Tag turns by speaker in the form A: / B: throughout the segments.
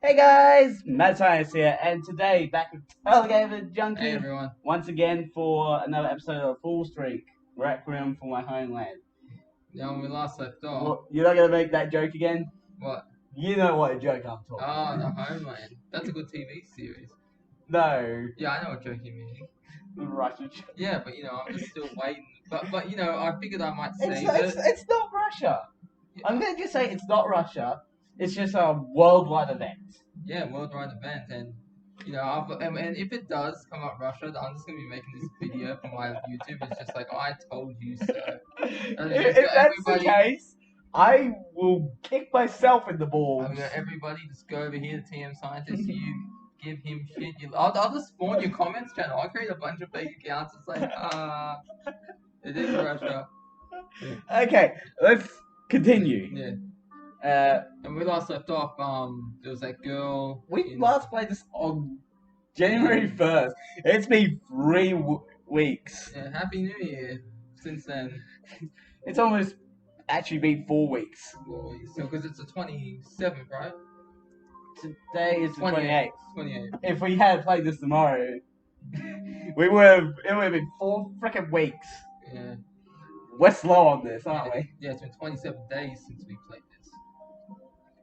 A: Hey guys, Mad Science here, and today back with TotalGamerJunkie
B: Hey everyone.
A: once again for another episode of Fallstreak, Requiem for my Homeland.
B: Yeah, when we last left off.
A: Well, you're not gonna make that joke again?
B: What?
A: You know what a joke I'm talking
B: Oh,
A: about.
B: the Homeland. That's a good TV series.
A: No,
B: Yeah, I know what joke you mean.
A: the Russian joke.
B: Yeah, but I'm just still waiting. But I figured I might save
A: It's not Russia.
B: Yeah,
A: I'm gonna just say it's not Russia. It's just a worldwide event.
B: yeah, worldwide event, and and if it does come up Russia, I'm just gonna be making this video for my YouTube. It's just like I told you so.
A: If that's the case, I will kick myself in the balls.
B: Everybody just go over here to TM Scientist. You give him shit. I'll just spawn your comments channel. I'll create a bunch of fake accounts. It's like, it is Russia.
A: Okay, let's continue.
B: Yeah. And we last left off. There was that girl.
A: We last played this on January 1st. It's been 3 weeks.
B: Yeah, Happy New Year. Since then.
A: It's almost actually been 4 weeks.
B: 4 weeks. So, because it's the 27th, right?
A: Today is the 28th.
B: 28th.
A: If we had played this tomorrow, it would have been 4 freaking weeks.
B: Yeah.
A: We're slow on this, aren't we?
B: Yeah, it's been 27 days since we played this.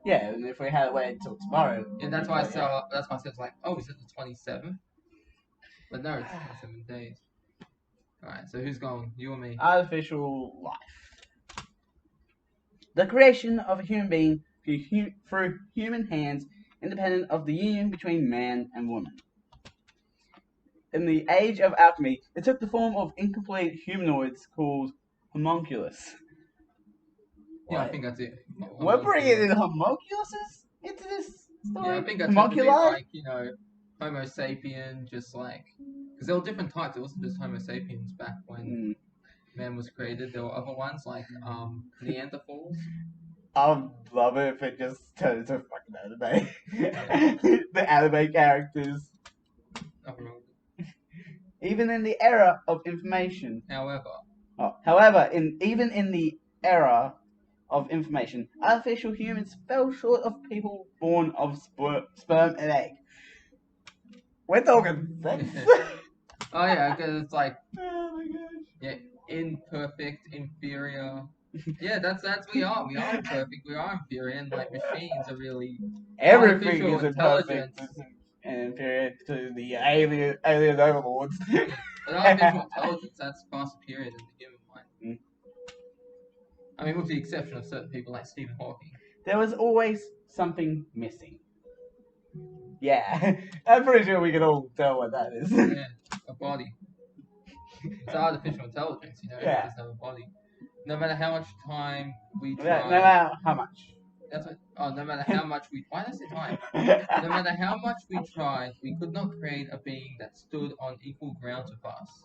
A: Yeah, and if we had waited until tomorrow.
B: Yeah, that's why I said it's like, oh, is it the 27th? But no, it's 27 days. Alright, so who's going? You or me?
A: Artificial life. The creation of a human being through human hands, independent of the union between man and woman. In the age of alchemy, it took the form of incomplete humanoids called homunculus.
B: Yeah, I think that's it.
A: We're bringing in homunculuses into this story?
B: Yeah, I think that's meant to be like, Homo sapien, just like... Because there were different types. It wasn't just Homo sapiens back when man was created. There were other ones, like Neanderthals.
A: I'd love it if it just turned into a fucking anime. The anime characters. Even in the era of information.
B: However,
A: even in the era of information, artificial humans fell short of people born of sperm and egg. We're talking sex.
B: Oh yeah, because it's like,
A: oh my gosh.
B: Yeah, imperfect, inferior. Yeah, that's we are. We are imperfect. We are inferior, and like machines are really
A: everything is imperfect and inferior to the alien overlords.
B: But artificial intelligence, that's far superior than the human mind. I mean, with the exception of certain people like Stephen Hawking.
A: There was always something missing. Yeah, I'm pretty sure we can all tell what that is.
B: Yeah, a body. It's artificial intelligence, It doesn't have a body. No matter how much time we try.
A: No matter how much.
B: No matter how much we. Why does it time? No matter how much we tried, we could not create a being that stood on equal ground with us.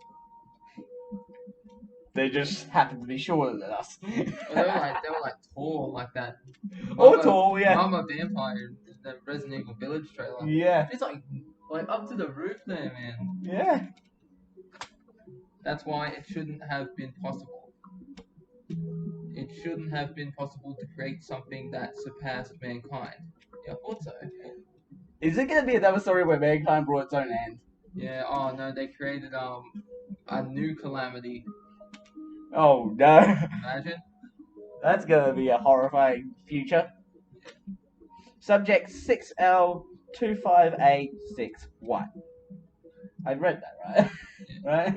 A: They just happened to be shorter than us.
B: Well, they were like tall, like that.
A: Tall, yeah.
B: Mama Vampire in the Resident Evil Village trailer.
A: Yeah.
B: It's like up to the roof there, man.
A: Yeah.
B: That's why it shouldn't have been possible. It shouldn't have been possible to create something that surpassed mankind. Yeah, I thought so.
A: Is it gonna be another story where mankind brought its own end?
B: Yeah. Oh no, they created a new calamity.
A: Oh no!
B: Imagine.
A: That's gonna be a horrifying future. Subject 6L25861. I read that right. Right.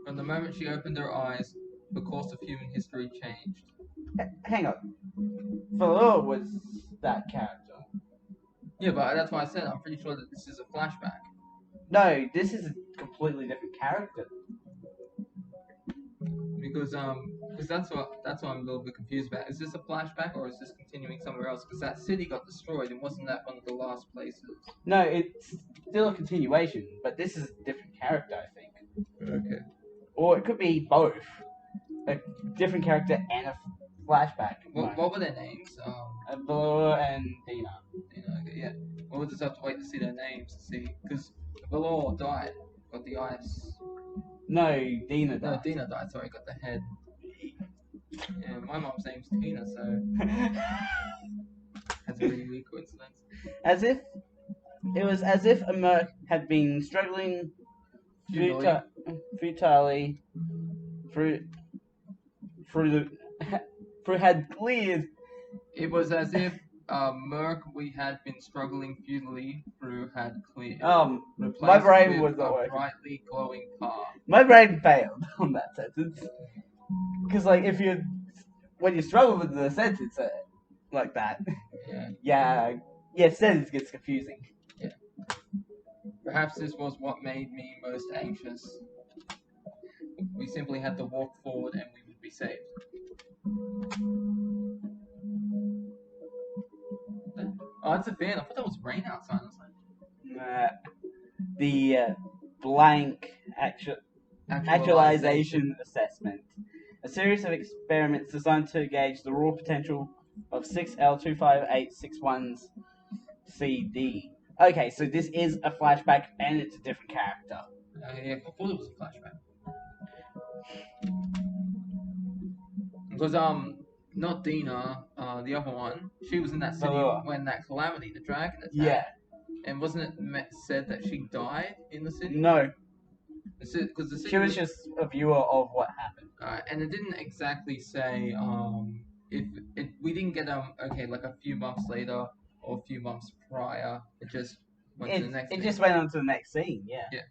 B: From the moment she opened her eyes, the course of human history changed.
A: Hang on. Valour was that character.
B: Yeah, but that's why I said I'm pretty sure that this is a flashback.
A: No, this is a completely different character.
B: Because that's what I'm a little bit confused about. Is this a flashback or is this continuing somewhere else? Because that city got destroyed, and wasn't that one of the last places?
A: No, it's still a continuation, but this is a different character, I think.
B: Okay.
A: Or it could be both. A different character and a flashback.
B: What were their names?
A: Valour and Dina.
B: Okay, yeah. We'll just have to wait to see their names to see. Because Valour died, got the ice.
A: No, Dina died.
B: No, Dina died, sorry, got the head. Yeah, my mom's name's Tina, so... That's a really weird coincidence.
A: It was as if a merc had been struggling futilely through had cleared.
B: It was as if Merc we had been struggling futilely through had cleared.
A: My brain
B: with
A: was not
B: a
A: working.
B: brightly glowing path.
A: My brain failed on that sentence because, like, when you struggle with the sentence like that, sentence gets confusing.
B: Yeah. Perhaps this was what made me most anxious. We simply had to walk forward and we would be saved. Oh, it's a fan. I thought that was rain outside.
A: The blank actualization assessment. A series of experiments designed to gauge the raw potential of 6L25861's CD. Okay, so this is a flashback and it's a different character.
B: Yeah, I thought it was a flashback. Because not Dina, the other one, she was in that city when that Calamity, the dragon, attacked.
A: Yeah.
B: And wasn't it said that she died in the city?
A: No.
B: Because the city
A: she was just a viewer of what happened.
B: And it didn't exactly say if we didn't get like a few months later or a few months prior. It just went to the next.
A: It just went on to the next scene. Yeah.
B: Yeah.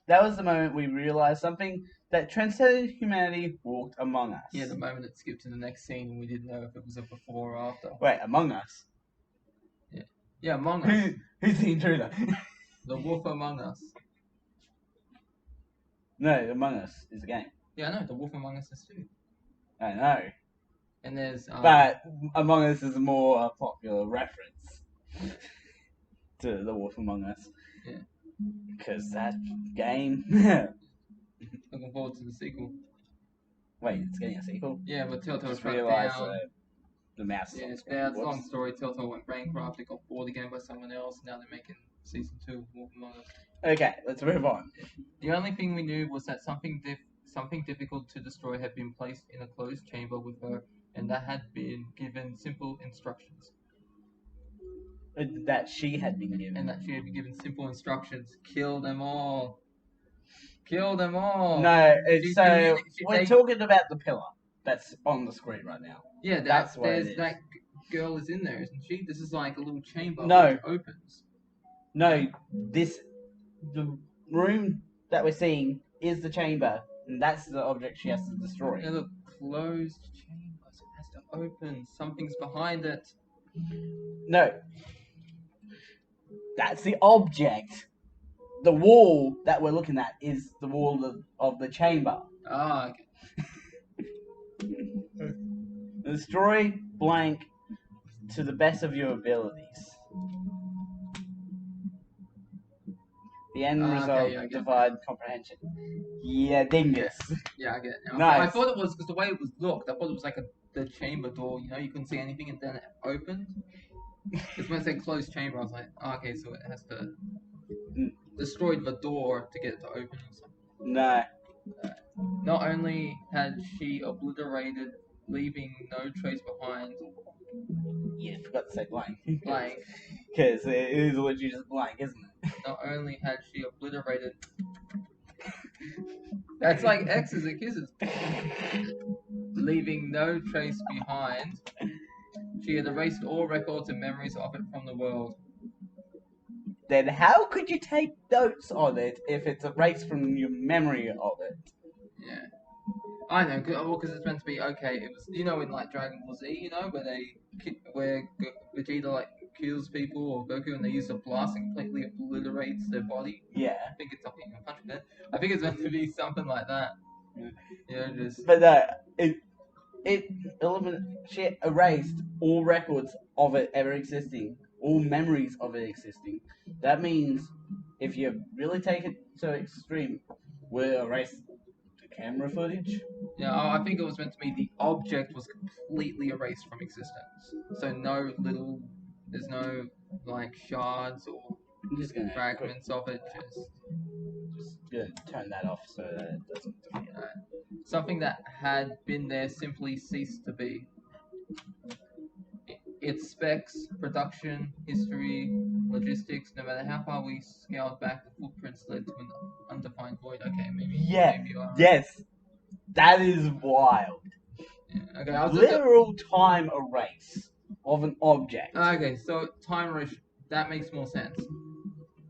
A: That was the moment we realized something that transcended humanity walked among us.
B: Yeah, the moment it skipped to the next scene and we didn't know if it was a before or after.
A: Wait, Among Us?
B: Yeah. Yeah, Among Us.
A: Who's the intruder?
B: The Wolf Among Us.
A: No, Among Us is a game.
B: Yeah, I know. The Wolf Among Us is too.
A: I know.
B: And there's...
A: but Among Us is a more popular reference to The Wolf Among Us.
B: Yeah.
A: Because that game...
B: Looking forward to the sequel.
A: Wait, it's getting a sequel?
B: Yeah, but Telltale shut
A: down. The mouse.
B: Yeah, it's a long story. Telltale went bankrupt. It got bought again by someone else. Now they're making season 2 of Wolf Among Us.
A: Okay, let's move on.
B: The only thing we knew was that something difficult to destroy had been placed in a closed chamber with her, and that had been given simple instructions.
A: That she had been given.
B: And that she had been given simple instructions. Kill them all. Kill them all.
A: No, we're talking about the pillar that's on the screen right now.
B: Yeah, that girl is in there, isn't she? This is like a little chamber which opens.
A: No, the room that we're seeing is the chamber, and that's the object she has to destroy.
B: Yeah, look, closed chamber, so it has to open. Something's behind it.
A: No. That's the object. The wall that we're looking at is the wall of the chamber.
B: Ah, okay.
A: Destroy blank to the best of your abilities. The end result divide comprehension. Yeah, dingus.
B: Yeah, I get it.
A: Nice.
B: I thought it was because the way it was looked, I thought it was like the chamber door. You know, you couldn't see anything, and then it opened. Because when it said closed chamber, I was like, oh, okay, so it has to destroy the door to get it to open or something.
A: No.
B: Not only had she obliterated, leaving no trace behind.
A: You forgot to say blank.
B: Blank.
A: Because it is literally just blank, isn't it?
B: Not only had she obliterated. That's like X's and kisses. Leaving no trace behind. She had erased all records and memories of it from the world.
A: Then how could you take notes on it if it's erased from your memory of it?
B: Yeah. I know, because it's meant to be, okay, it was, in like Dragon Ball Z, where Vegeta like kills people, or Goku, and they use a blast and completely obliterates their body.
A: Yeah.
B: I think it's something, I'm punching it. I think it's meant to be something like that. Yeah, just...
A: But she erased all records of it ever existing, all memories of it existing. That means if you really take it to extreme, we'll erase the camera footage.
B: Yeah, I think it was meant to be the object was completely erased from existence. So there's no like shards or fragments of it. Just
A: gonna turn that off so that it doesn't.
B: Something that had been there simply ceased to be. its specs, production, history, logistics. No matter how far we scaled back, the footprints led to an undefined void. Okay, maybe.
A: Yeah.
B: Maybe you are right.
A: Yes. That is wild.
B: Yeah. Okay, I was
A: Literal time erase of an object.
B: Okay, so time rush, that makes more sense.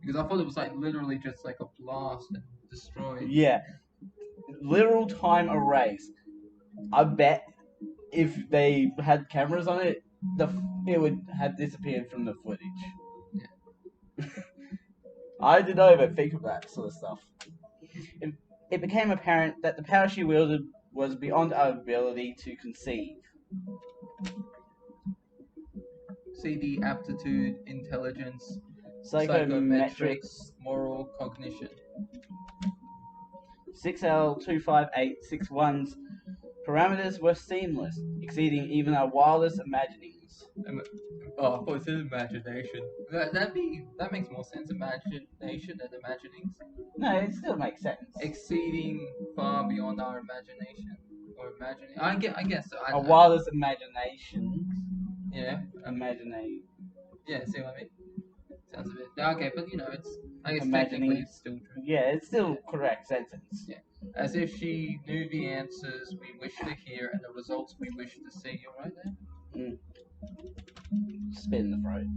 B: Because I thought it was like literally just like a blast and destroyed.
A: Yeah. Literal time erase. I bet if they had cameras on it, it would have disappeared from the footage.
B: Yeah.
A: I don't know, but think of that sort of stuff. It became apparent that the power she wielded was beyond our ability to conceive.
B: CD, aptitude, intelligence,
A: Psychometrics,
B: moral cognition.
A: 6L25861's parameters were seamless, exceeding even our wildest imaginings.
B: Oh, I thought it said imagination. That makes more sense. Imagination than imaginings.
A: No, it still makes sense.
B: Exceeding far beyond our imagination or imagining. I guess so.
A: Our wildest imagination.
B: Yeah.
A: Imagination.
B: Yeah. See what I mean? Sounds a bit okay, but you know, it's I guess
A: Imagining.
B: technically it's still true.
A: Yeah, it's still correct sentence.
B: Yeah. As if she knew the answers we wish to hear and the results we wish to see. You right there?
A: Spit in the throat.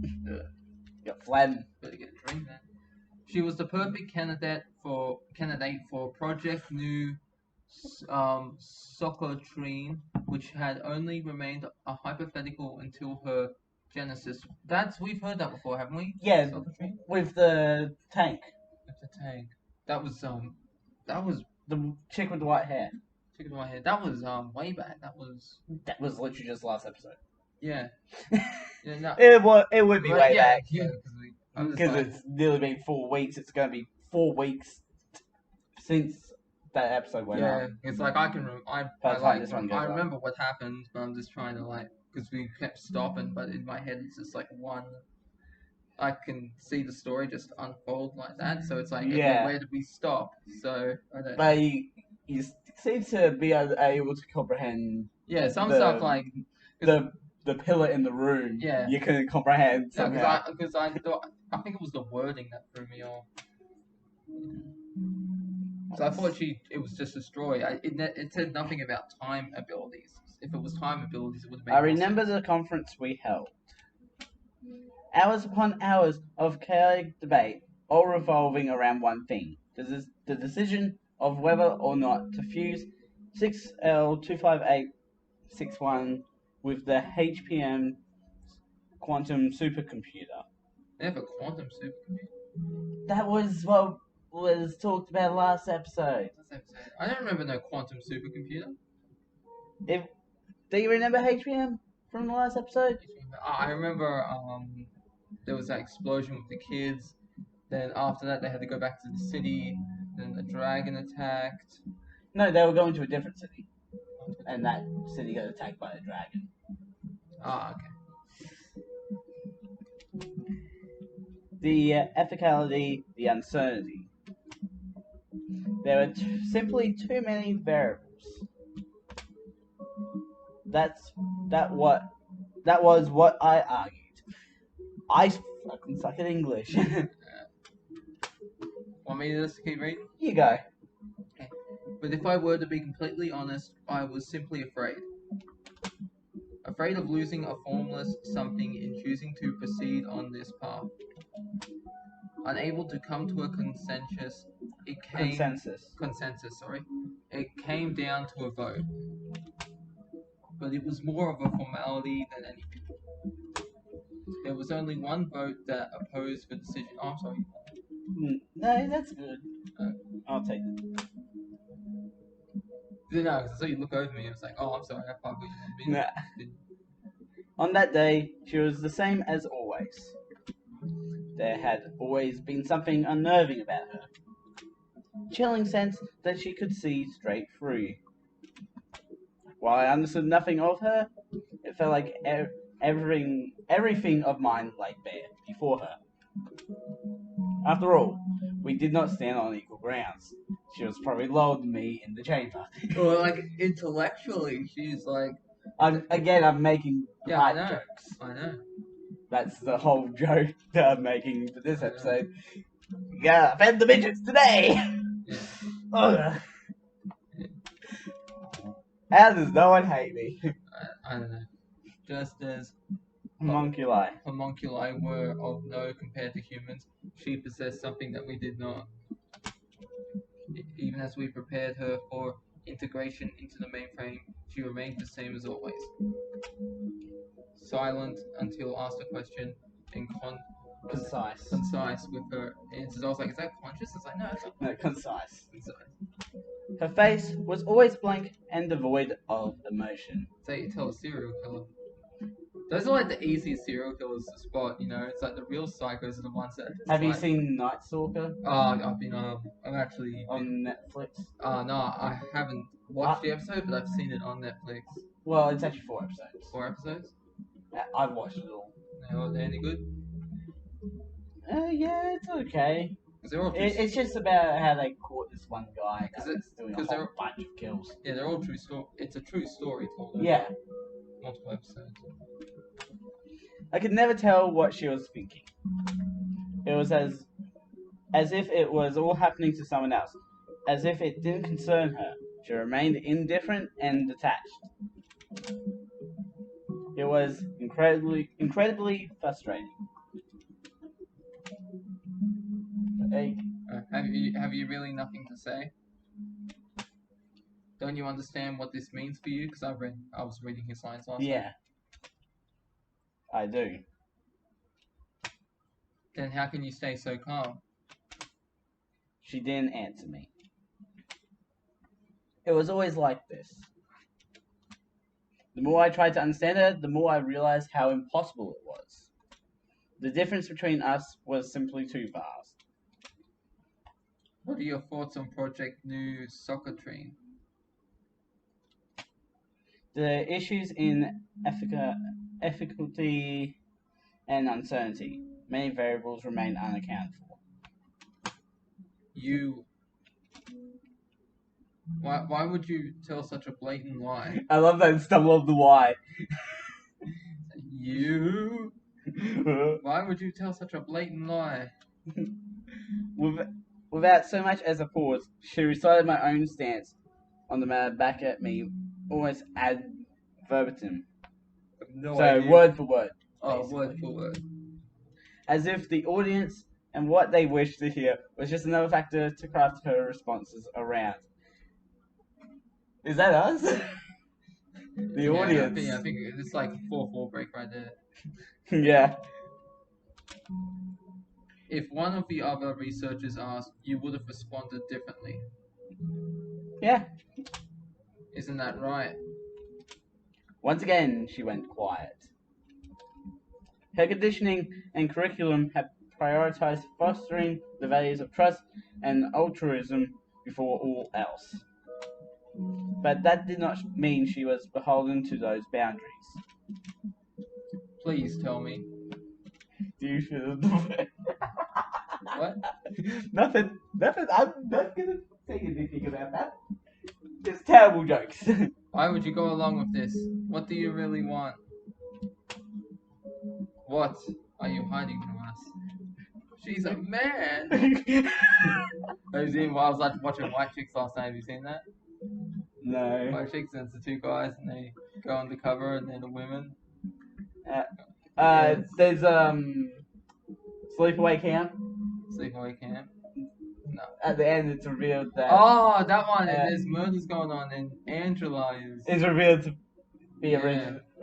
A: Got phlegm.
B: Better get a drink then. She was the perfect candidate for Project New Socotrine, which had only remained a hypothetical until her genesis. We've heard that before, haven't we?
A: Yeah,
B: Socotrine?
A: with the tank.
B: With the tank. That was
A: the chick with the white hair.
B: Chick with the white hair. That was way back. That was
A: literally just last episode.
B: Yeah. Yeah. No.
A: It would be way back.
B: Yeah.
A: Because it's nearly been 4 weeks. It's going to be 4 weeks since that episode went on.
B: Yeah, it's like I remember what happened, but I'm just trying to because we kept stopping, but in my head it's just like one. I can see the story just unfold like that, so it's like, okay, where did we stop? So I don't.
A: But you seem to be able to comprehend.
B: Yeah, some stuff like
A: the pillar in the room. Yeah, you can comprehend.
B: Yeah, because I think it was the wording that threw me off. So I thought it was just destroyed. It said nothing about time abilities. If it was time abilities, it would have been.
A: I remember the conference we held. Hours upon hours of chaotic debate, all revolving around one thing: the decision of whether or not to fuse 6L25861 with the HPM quantum supercomputer.
B: They have a quantum supercomputer?
A: That was what was talked about last episode.
B: I don't remember no quantum supercomputer.
A: Do you remember HPM from the last episode?
B: I remember there was that explosion with the kids. Then after that, they had to go back to the city. Then the dragon attacked.
A: No, they were going to a different city. And that city got attacked by a dragon.
B: Ah, okay.
A: The ethicality, the uncertainty. There were simply too many variables. That was what I argued. I fucking suck at English.
B: Want me to just keep reading?
A: You go.
B: Okay. But if I were to be completely honest, I was simply afraid. Afraid of losing a formless something in choosing to proceed on this path. Unable to come to a consensus, it came down to a vote. But it was more of a formality than anything. There was only one vote that opposed the decision. Oh, I'm sorry.
A: No, that's good. I'll take it.
B: No, because I saw you look over me and it's like, oh, I'm sorry, I probably didn't.
A: Nah. On that day, she was the same as always. There had always been something unnerving about her. Chilling sense that she could see straight through. While I understood nothing of her, it felt like everything of mine lay bare before her. After all, we did not stand on equal grounds. She was probably lower than me in the chamber.
B: Well, intellectually, she's
A: I'm making
B: Yeah,
A: pipe
B: I know.
A: jokes.
B: I know.
A: That's the whole joke that I'm making for this
B: I know.
A: episode. Yeah, offend the midgets today.
B: Yeah.
A: Ugh. How does no one hate me?
B: I don't know. Just as
A: Homunculi.
B: homunculi were of no compared to humans, she possessed something that we did not. Even as we prepared her for integration into the mainframe, she remained the same as always. Silent until asked a question and concise with her answers. I was like, is that conscious? It's like, no, it's not.
A: No, concise.
B: Concise.
A: Her face was always blank and devoid of emotion.
B: It's like you tell a serial killer. Those are like the easiest serial killers to spot, you know. It's like the real psychos are the ones that.
A: Have you seen Night Stalker?
B: I've actually
A: on Netflix.
B: No, I haven't watched the episode, but I've seen it on Netflix.
A: Well, it's actually 4 episodes.
B: 4 episodes?
A: I've watched it all.
B: Are they any good?
A: Yeah, it's okay. It's just about how they caught this one guy that's doing a whole bunch of kills.
B: Yeah, they're all true story. It's a true story told over
A: Yeah.
B: multiple episodes.
A: I could never tell what she was thinking. It was as if it was all happening to someone else, as if it didn't concern her. She remained indifferent and detached. It was incredibly frustrating.
B: Have you really nothing to say? Don't you understand what this means for you? Because I was reading his lines last night.
A: Yeah, I do.
B: Then how can you stay so calm?
A: She didn't answer me. It was always like this. The more I tried to understand her, the more I realized how impossible it was. The difference between us was simply too vast.
B: What are your thoughts on Project New Soccer Train?
A: The issues in efficacy and uncertainty. Many variables remain unaccounted for.
B: Why would you tell such a blatant lie?
A: I love that stumble of the why.
B: Why would you tell such a blatant lie?
A: Without so much as a pause, she recited my own stance on the matter back at me, almost ad verbatim. Word for word.
B: Oh, word for word.
A: As if the audience and what they wished to hear was just another factor to craft her responses around. Is that us? The audience.
B: I think it's like a 4-4 break right there.
A: Yeah.
B: If one of the other researchers asked, you would have responded differently.
A: Yeah.
B: Isn't that right?
A: Once again, she went quiet. Her conditioning and curriculum had prioritized fostering the values of trust and altruism before all else. But that did not mean she was beholden to those boundaries.
B: Please tell me.
A: Do you feel the
B: What?
A: Nothing. I'm not gonna say anything about that. It's terrible jokes.
B: Why would you go along with this? What do you really want? What are you hiding from us? She's a man! Have you seen, I was like watching White Chicks last night, have you seen that?
A: No.
B: White Chicks, and it's the 2 guys and they go undercover and they're the women.
A: There's Sleepaway Camp.
B: Sleepaway Camp? No.
A: At the end, it's revealed that.
B: Oh, that one! There's murders going on, and Angela is
A: revealed to be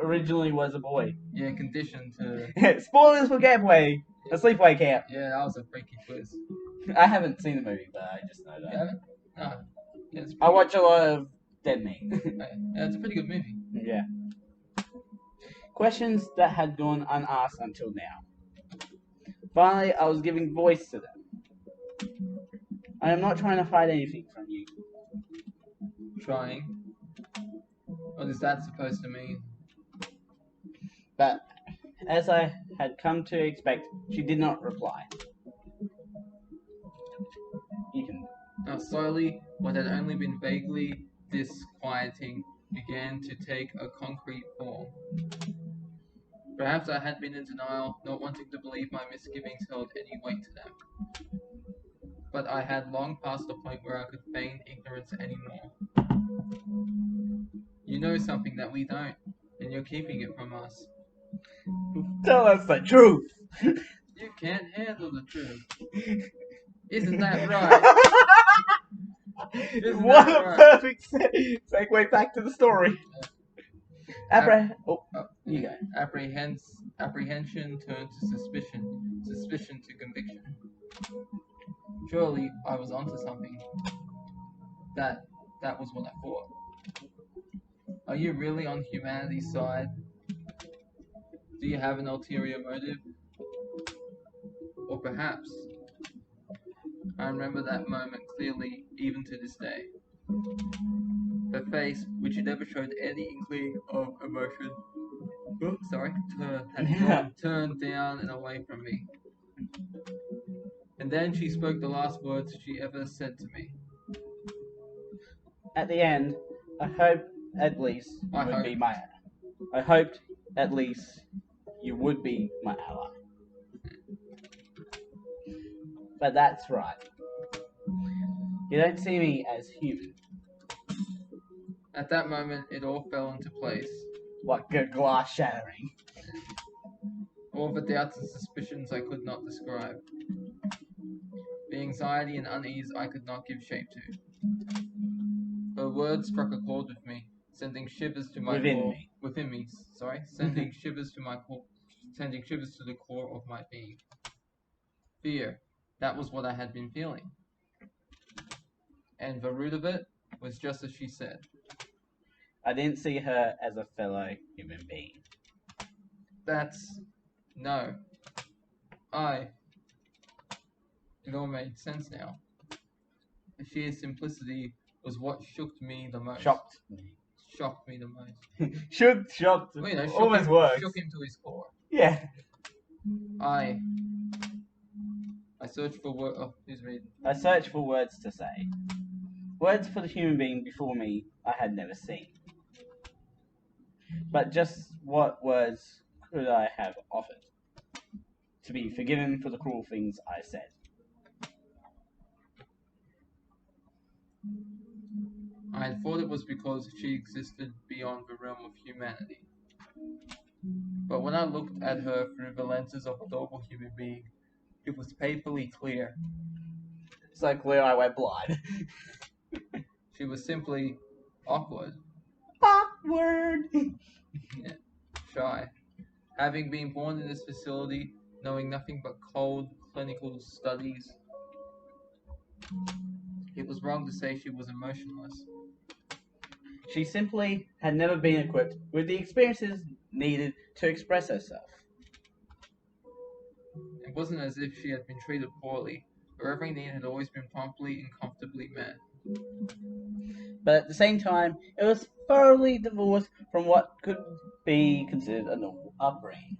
A: originally was a boy.
B: Yeah, conditioned to.
A: Spoilers for Campway, a Sleepaway Camp.
B: Yeah, that was a freaky twist.
A: I haven't seen the movie, but I just know that.
B: You haven't? No. Yeah,
A: I watch a lot of Dead Meat.
B: Yeah, it's a pretty good movie.
A: Yeah. Questions that had gone unasked until now. Finally, I was giving voice to them. I am not trying to hide anything from you.
B: Trying? What is that supposed to mean?
A: But, as I had come to expect, she did not reply. You can.
B: Now, slowly, what had only been vaguely disquieting began to take a concrete form. Perhaps I had been in denial, not wanting to believe my misgivings held any weight to them. But I had long passed the point where I could feign ignorance anymore. You know something that we don't, and you're keeping it from us.
A: Tell us the truth.
B: You can't handle the truth. Isn't that right?
A: What a perfect segue back to the story. You go.
B: Apprehension turned to suspicion. Suspicion to conviction. Surely I was onto something. That was what I thought. Are you really on humanity's side? Do you have an ulterior motive? Or perhaps, I remember that moment clearly, even to this day. Her face, which never showed any inkling of emotion, had turned down and away from me. And then she spoke the last words she ever said to me.
A: At the end, I hoped at least you would be my ally. But that's right. You don't see me as human.
B: At that moment, it all fell into place.
A: Like a glass shattering.
B: All the doubts and suspicions I could not describe. The anxiety and unease I could not give shape to. Her words struck a chord with me, sending shivers to my core. Sending shivers to my core. Sending shivers to the core of my being. Fear. That was what I had been feeling. And the root of it was just as she said.
A: I didn't see her as a fellow human being.
B: It all made sense now. The sheer simplicity was what shocked me the most.
A: Shocked me the most. Shocked.
B: Well, you know,
A: always works.
B: Shook him to his core.
A: Yeah.
B: I searched for words. Oh, who's reading?
A: I searched for words to say. Words for the human being before me I had never seen. But just what words could I have offered to be forgiven for the cruel things I said?
B: I had thought it was because she existed beyond the realm of humanity. But when I looked at her through the lenses of a normal human being, it was painfully clear.
A: So clear I went blind.
B: She was simply awkward.
A: Awkward!
B: Yeah, shy. Having been born in this facility, knowing nothing but cold clinical studies, it was wrong to say she was emotionless.
A: She simply had never been equipped with the experiences needed to express herself.
B: It wasn't as if she had been treated poorly. Her every need had always been promptly and comfortably met.
A: But at the same time, it was thoroughly divorced from what could be considered a normal upbringing.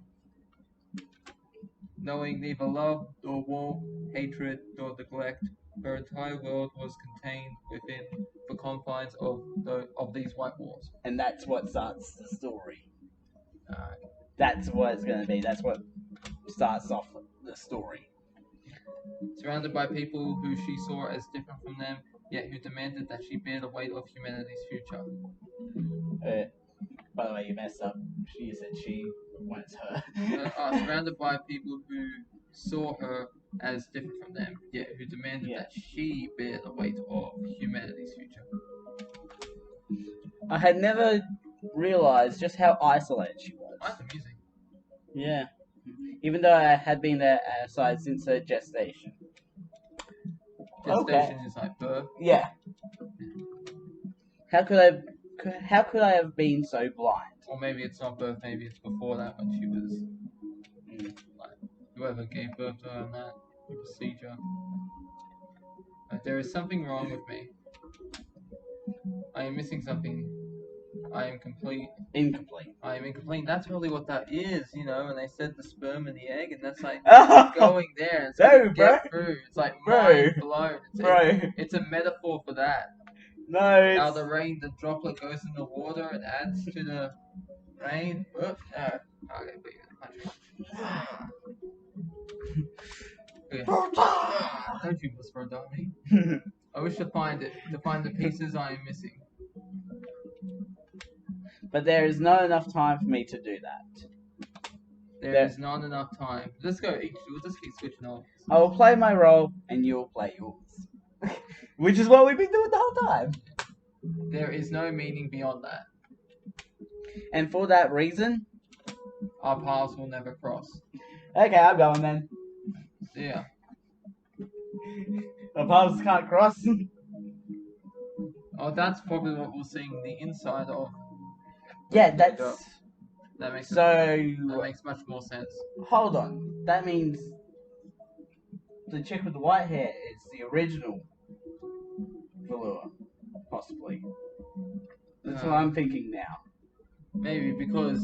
B: Knowing neither love, nor war, hatred, nor neglect, her entire world was contained within the confines of these white walls.
A: And that's what starts the story. That's what it's going to be. That's what starts off the story.
B: Surrounded by people who she saw as different from them, yet who demanded that she bear the weight of humanity's future.
A: By the way, you messed up. She said she, when it's her.
B: Surrounded by people who saw her as different from them, yet who demanded that she bear the weight of humanity's future.
A: I had never realized just how isolated she was.
B: That's amusing.
A: Yeah. Even though I had been there at her side since her gestation.
B: Gestation is like birth.
A: Yeah. How could I have been so blind?
B: Or maybe it's not birth, maybe it's before that when she was like whoever gave birth to her in that procedure. There is something wrong with me. I am missing something. I am complete.
A: Incomplete.
B: I am incomplete. That's really what that is, you know, and they said the sperm and the egg, and that's like
A: Oh,
B: going there and it's
A: no,
B: get through. It's like mind blown. It's a metaphor for that.
A: No,
B: How
A: it's...
B: the rain, the droplet goes in the water and adds to the rain. Oops, no. Okay, but you're punching. Okay. Don't you whisper, dummy. I wish to find it, to find the pieces I am missing.
A: But there is not enough time for me to do that.
B: There is not enough time. Let's go each. We'll just keep switching on.
A: I will play my role, and you will play yours. Which is what we've been doing the whole time.
B: There is no meaning beyond that.
A: And for that reason...
B: Our paths will never cross.
A: Okay, I'm going then.
B: Yeah.
A: Our paths can't cross.
B: Oh, that's probably what we're seeing the inside of.
A: Yeah, that's...
B: That makes
A: that
B: makes much more sense.
A: Hold on. That means the chick with the white hair is the original Valour, possibly. That's what I'm thinking now.
B: Maybe because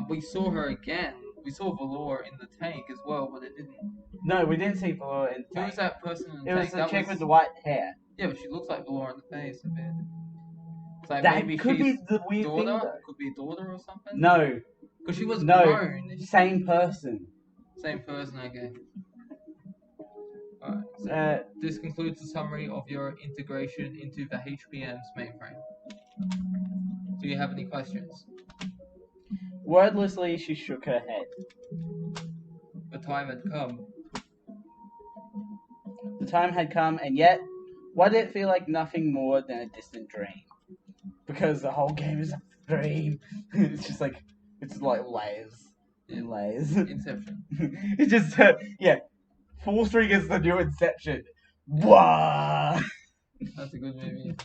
B: we saw her again. We saw Valour in the tank as well, but it didn't.
A: No, we didn't see Valour in the tank.
B: Who was that person in the
A: It
B: tank?
A: was the chick with the white hair.
B: Yeah, but she looks like Valour in the face a bit. It's like
A: That
B: maybe
A: could
B: she's
A: be the weird
B: daughter.
A: thing, though.
B: Could be a daughter or something.
A: No.
B: Because she was
A: No.
B: grown.
A: Same person.
B: Same person, okay. Alright, so this concludes the summary of your integration into the HPM's mainframe. Do you have any questions?
A: Wordlessly, she shook her head.
B: The time had come.
A: The time had come, and yet, why did it feel like nothing more than a distant dream? Because the whole game is a dream. It's just like, it's like layers. And layers.
B: Inception.
A: It's just, yeah. Fallstreak is the new Inception. Wah!
B: That's a good movie.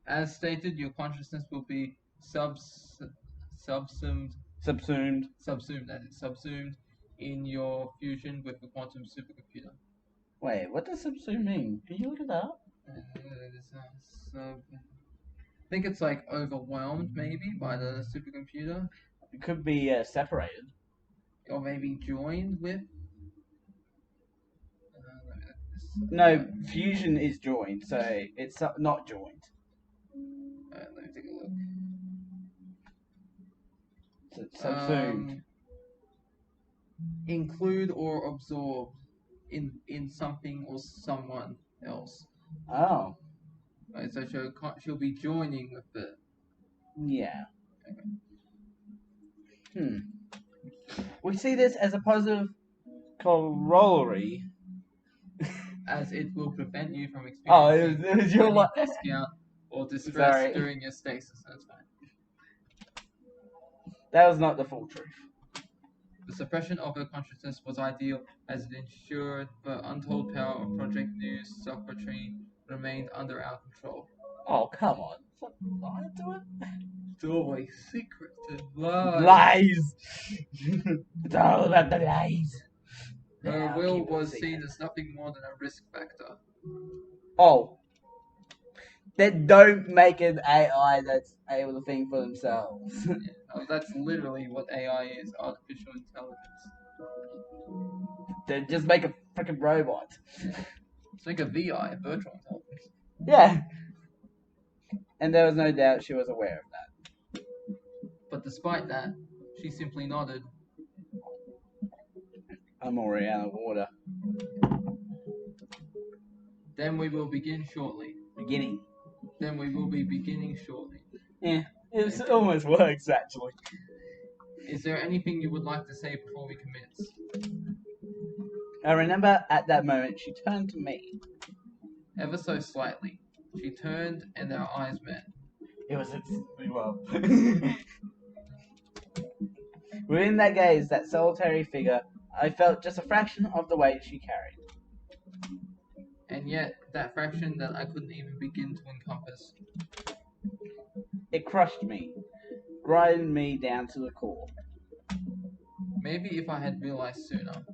B: As stated, your consciousness will be subsumed.
A: Subsumed.
B: That is subsumed in your fusion with the quantum supercomputer.
A: Wait, what does subsume mean? Can you look it up?
B: I think it's like overwhelmed, maybe, by the supercomputer.
A: It could be separated.
B: Or maybe joined with.
A: No, fusion is joined, so it's not joined.
B: Alright, let me take a look.
A: So it's subsumed.
B: Include or absorb in something or someone else.
A: Oh.
B: Right, so she'll be joining with it.
A: Yeah.
B: Okay.
A: We see this as a positive corollary.
B: As it will prevent you from experiencing
A: it was your
B: discount or distress during your stasis. That's fine.
A: That was not the full truth.
B: The suppression of her consciousness was ideal as it ensured the untold power of Project News self-retrieve remained under our control.
A: Oh, come on. Lie to it?
B: It's always secret and lies.
A: Lies! It's all about the lies.
B: Her will was seen as nothing more than a risk factor.
A: Oh. Then don't make an AI that's able to think for themselves.
B: That's literally what AI is, artificial intelligence.
A: Then just make a freaking robot.
B: It's like a VI, virtual intelligence.
A: Yeah. And there was no doubt she was aware of that.
B: But despite that, she simply nodded.
A: I'm already out of water.
B: Then we will begin shortly. Then we will be beginning shortly.
A: Yeah, it almost works, actually.
B: Is there anything you would like to say before we commence?
A: I remember at that moment she turned to me.
B: Ever so slightly. She turned and our eyes met.
A: It was instantly well. Within that gaze, that solitary figure, I felt just a fraction of the weight she carried.
B: And yet, that fraction that I couldn't even begin to encompass.
A: It crushed me, grinding me down to the core.
B: Maybe if I had realized sooner.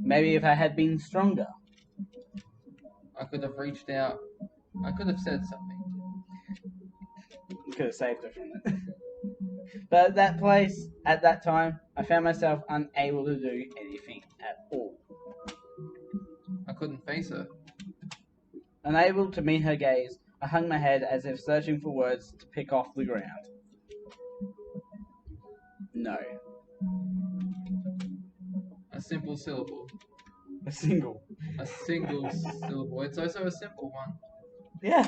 A: Maybe if I had been stronger.
B: I could have reached out. I could have said something.
A: You could have saved her from it. But at that place, at that time, I found myself unable to do anything at all.
B: I couldn't face her.
A: Unable to meet her gaze, I hung my head as if searching for words to pick off the ground. No.
B: A simple syllable.
A: A single.
B: A single syllable. It's also a simple one.
A: Yeah.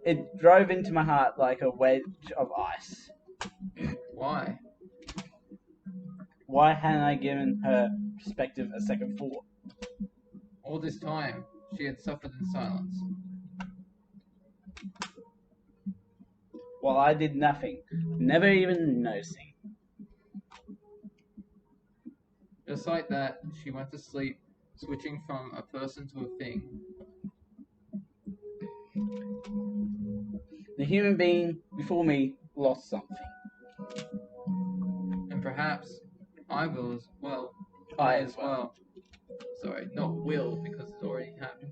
A: It drove into my heart like a wedge of ice.
B: Why?
A: Why hadn't I given her perspective a second thought?
B: All this time, she had suffered in silence.
A: While I did nothing, never even noticing.
B: Just like that, she went to sleep, switching from a person to a thing.
A: The human being before me lost something.
B: And perhaps I will as well.
A: I as well.
B: Sorry, not will, because it's already happened.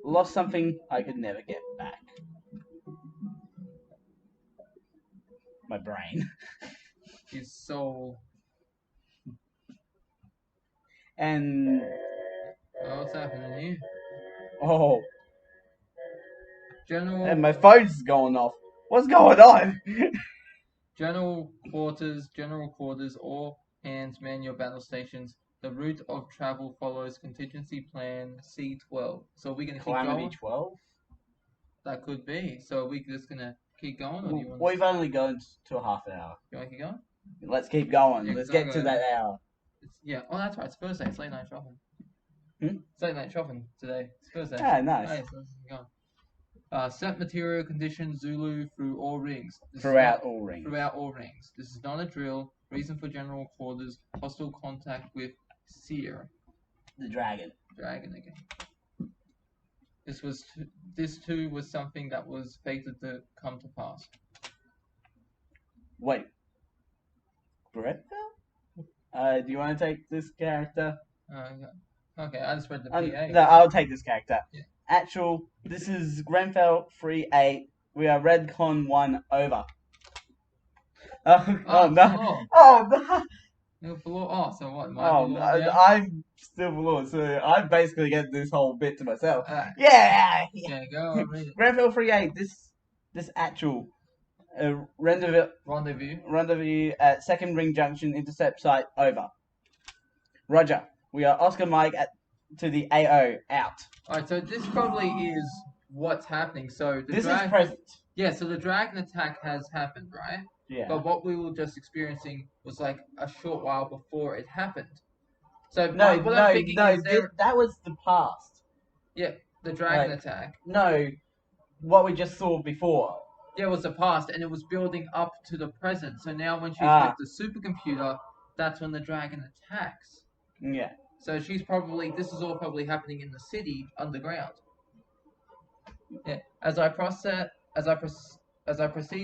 A: Lost something I could never get back. My brain.
B: His soul.
A: And
B: What's happening here?
A: oh,
B: General.
A: and my phone's going off. What's going on?
B: General quarters, all hands man your battle stations. The route of travel follows contingency plan C12. So are we going to keep
A: Calamity
B: going?
A: 12?
B: That could be. So are we just going to keep going? Or do you want
A: We've only gone to a half an hour.
B: You want to keep going?
A: Let's keep going.
B: Yeah,
A: Let's
B: 'cause
A: get
B: I'm
A: to
B: gonna-
A: that hour.
B: Yeah. Oh, that's right. It's Thursday. It's late night shopping.
A: Hmm?
B: It's late night shopping today. It's Thursday.
A: Ah, nice.
B: Let's keep going. Set material conditions Zulu through all rings.
A: Throughout all rings.
B: Throughout all rings. This is not a drill. Reason for general quarters. Hostile contact with Seire.
A: The dragon.
B: Dragon again. This too was something that was fated to come to pass.
A: Wait. Brett? Do you want to take this character?
B: Okay, I just read the PA.
A: No, I'll take this character.
B: Yeah.
A: This is Grenfell 3-8. We are Redcon 1 over. Oh no.
B: Valour.
A: Oh no.
B: You're Valour. Oh, so what?
A: Oh,
B: Valour now?
A: I'm still Valour, so I'm basically getting this whole bit to myself.
B: Alright.
A: Yeah.
B: Yeah, go on, read it.
A: Grenfell 3-8. This actual rendezvous at Second Ring Junction intercept site over. Roger. We are Oscar Mike to the AO out.
B: Alright, so this probably is what's happening. So
A: This is present.
B: Yeah, so the dragon attack has happened, right?
A: Yeah.
B: But what we were just experiencing was like a short while before it happened. So
A: No,
B: what I'm thinking is
A: that was the past.
B: the dragon attack.
A: No, what we just saw before.
B: Yeah, it was the past, and it was building up to the present. So now when she's with the supercomputer, that's when the dragon attacks.
A: Yeah.
B: So this is all probably happening in the city underground. Yeah. As I proceed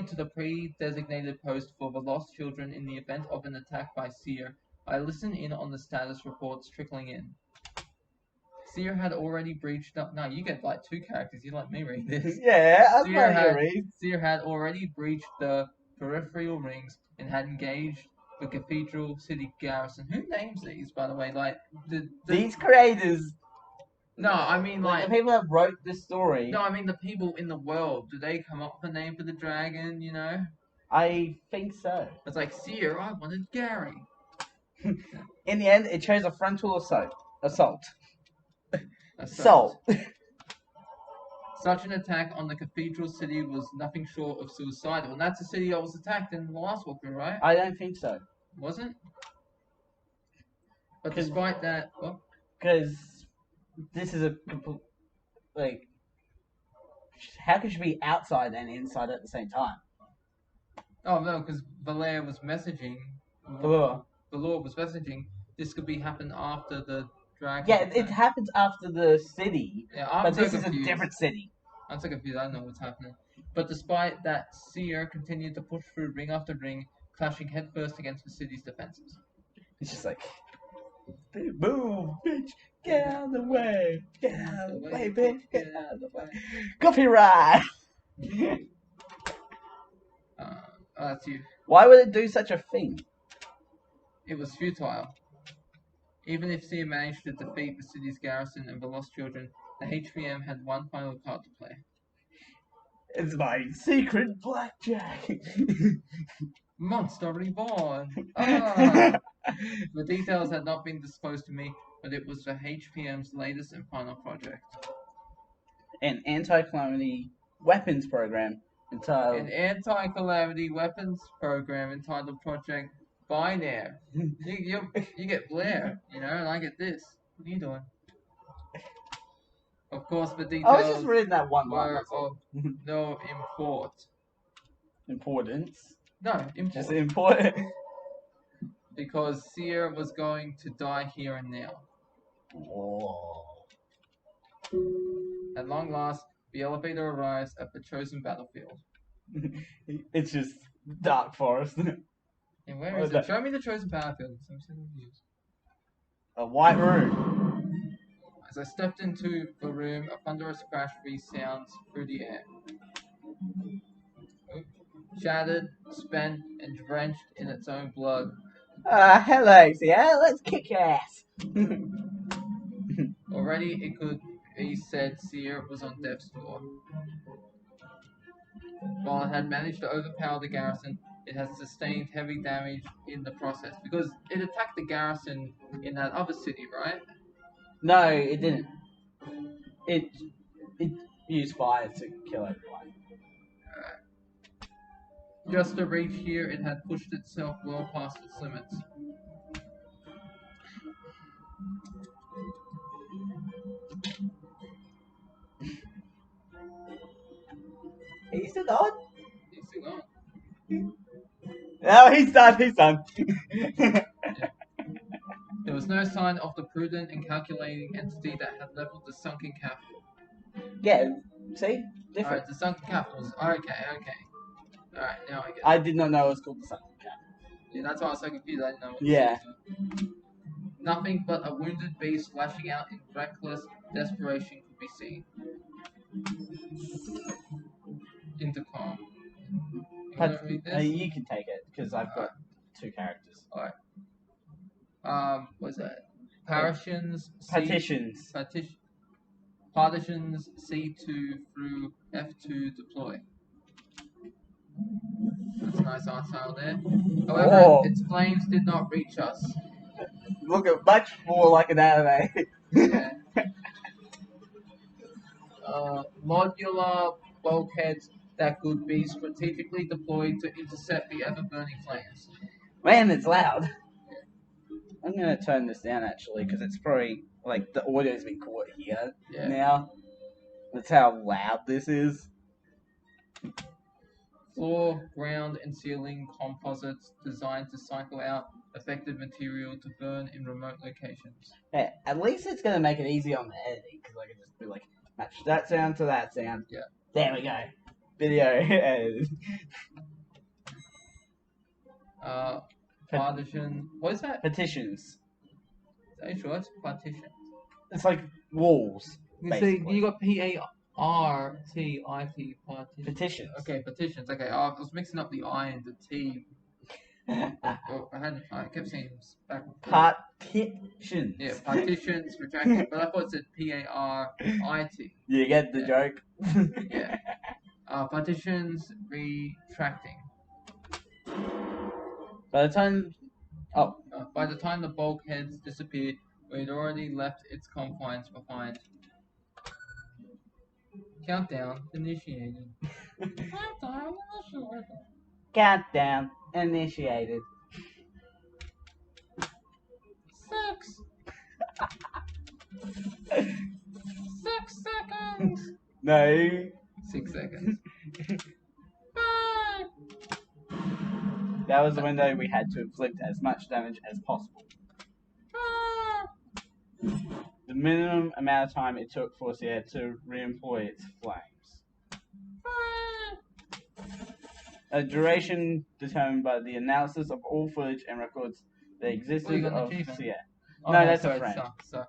B: to the pre-designated post for the lost children in the event of an attack by Seire, I listen in on the status reports trickling in. Seire had already breached up. No, you get like two characters. You let me read this.
A: Yeah, that's what I read.
B: Seire had already breached the peripheral rings and had engaged the cathedral city garrison. Who names these, by the way? Like
A: these creators.
B: No, I mean like
A: the people that wrote this story.
B: No, I mean the people in the world. Do they come up with a name for the dragon? You know.
A: I think so.
B: It's like Seire. I wanted Gary.
A: In the end, it chose a frontal assault.
B: Such an attack on the cathedral city was nothing short of suicidal. And that's the city that was attacked in the last walkthrough, right?
A: I don't think so.
B: Wasn't? But despite that,
A: because this is a like, how could you be outside and inside at the same time?
B: Oh no, because Valour was messaging.
A: Valour
B: was messaging. This could be happen after the dragon.
A: Yeah, it happens after the city.
B: Yeah,
A: but this is a different city.
B: I'm so confused. I don't know what's happening. But despite that, Seire continued to push through ring after ring, clashing headfirst against the city's defenses.
A: It's just like, move, bitch, get out of the way, get out of the way, bitch, get out of the way. Copyright.
B: That's you.
A: Why would it do such a thing?
B: It was futile. Even if Seire managed to defeat the city's garrison and the lost children, the HVM had one final card to play.
A: It's my secret blackjack.
B: Monster reborn. Ah. The details had not been disclosed to me, but it was for HPM's latest and final project.
A: An anti-calamity weapons program entitled...
B: An anti-calamity weapons program entitled Project Binary. You get Blair, you know, and I get this. What are you doing? Of course, the
A: I was just
B: details
A: reading that one line.
B: were
A: That's all.
B: of no import.
A: Importance.
B: No, import.
A: Just important.
B: Because Seire was going to die here and now.
A: Whoa.
B: At long last, the elevator arrives at the chosen battlefield.
A: It's just dark forest.
B: And where is it? Show me the chosen battlefield. I'm so confused.
A: A white room.
B: As I stepped into the room, a thunderous crash resounds through the air. Shattered, spent, and drenched in its own blood.
A: Hello, Seire. Let's kick your ass.
B: Already it could be said Seire was on death's door. While it had managed to overpower the garrison, it has sustained heavy damage in the process. Because it attacked the garrison in that other city, right?
A: No, it didn't. It used fire to kill everyone.
B: Just to reach here, it had pushed itself well past its limits.
A: He's still going?
B: He's still going.
A: Oh, he's done. He's done.
B: Yeah. There was no sign of the prudent and calculating entity that had leveled the sunken capital.
A: Yeah, see? Different.
B: Alright, the sunken capital was... Okay. Alright, now I get it.
A: I did not know it was called the Sunken Capital.
B: Yeah, that's why I was so confused. I didn't know what
A: Yeah.
B: Nothing but a wounded beast lashing out in reckless desperation could be seen. Intercom. You wanna read this?
A: You can take it, because I've got two characters.
B: Alright. What's that? Partitions.
A: Partitions.
B: Partitions C2 through F2 deploy. That's a nice art style there. However, its flames did not reach us.
A: Look at much more like an anime.
B: Yeah. Modular bulkheads that could be strategically deployed to intercept the ever-burning flames.
A: Man, it's loud. I'm gonna turn this down actually, because it's probably like the audio's been caught here now. That's how loud this is.
B: Floor, ground, and ceiling composites designed to cycle out affected material to burn in remote locations.
A: Hey, at least it's gonna make it easy on the editing, because I can just be like, match that sound to that sound.
B: Yeah.
A: There we go. Video edited.
B: Partition. What is that?
A: Petitions.
B: Are you sure it's partition?
A: It's like walls.
B: You see, you got PARTIT partition.
A: Petitions.
B: Okay, petitions. Okay, I was mixing up the I and the T. I kept saying back and forth.
A: Partitions.
B: Yeah, partitions, retracting, but I thought it said PARIT.
A: You get the joke?
B: Yeah. Partitions retracting.
A: By the time...
B: By the time the bulkheads disappeared, we had already left its confines behind. Countdown initiated.
A: Countdown initiated.
B: 6 seconds.
A: No.
B: 6 seconds. 5.
A: That was the window we had to inflict as much damage as possible.
B: 4.
A: The minimum amount of time it took for Seire to re-employ its flames.
B: 3.
A: A duration determined by the analysis of all footage and records that existed of Seire.
B: Oh,
A: no, that's a friend.
B: So.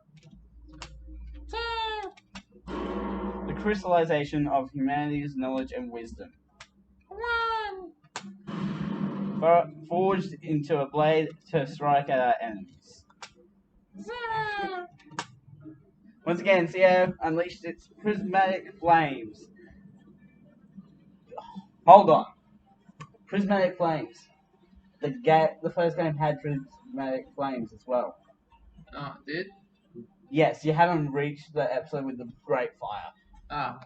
B: 2.
A: The crystallization of humanity's knowledge and wisdom.
B: 1.
A: Forged into a blade to strike at our enemies.
B: 0.
A: Once again, Seire unleashed its prismatic flames. Hold on. Prismatic Flames. The first game had Prismatic Flames as well.
B: Oh, it did?
A: Yes, you haven't reached the episode with the Great Fire.
B: Ah.